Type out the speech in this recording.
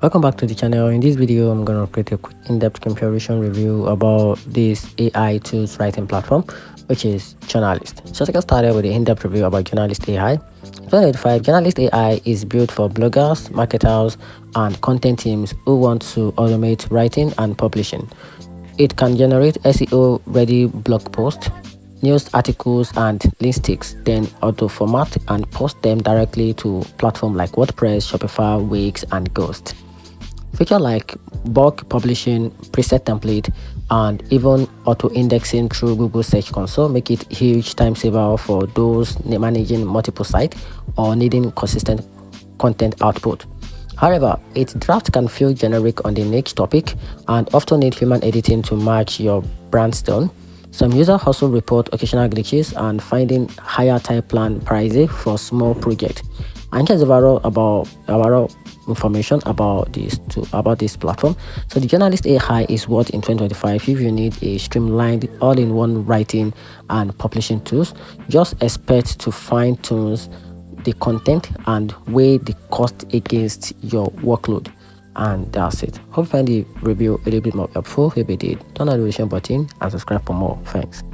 Welcome back to the channel. In this video, I'm going to create a quick in-depth comparison review about this AI tools writing platform, which is Journalist. So to get started with the in-depth review about Journalist AI, in 2025, Journalist AI is built for bloggers, marketers, and content teams who want to automate writing and publishing. It can generate SEO-ready blog posts, news articles, and linguistics, then auto-format and post them directly to platforms like WordPress, Shopify, Wix, and Ghost. Feature like bulk publishing, preset template, and even auto-indexing through Google Search Console make it a huge time saver for those managing multiple sites or needing consistent content output. However, its draft can feel generic on the niche topic and often need human editing to match your brand tone. Some users also report occasional glitches and finding higher type plan pricing for small projects. And here's overall information about this platform. So the Journalist AI is what in 2025 if you need a streamlined all-in-one writing and publishing tools, just expect to fine tune the content and weigh the cost against your workload. And that's it. Hope you find the review a little bit more helpful. If you did, turn on the notification button and subscribe for more. Thanks.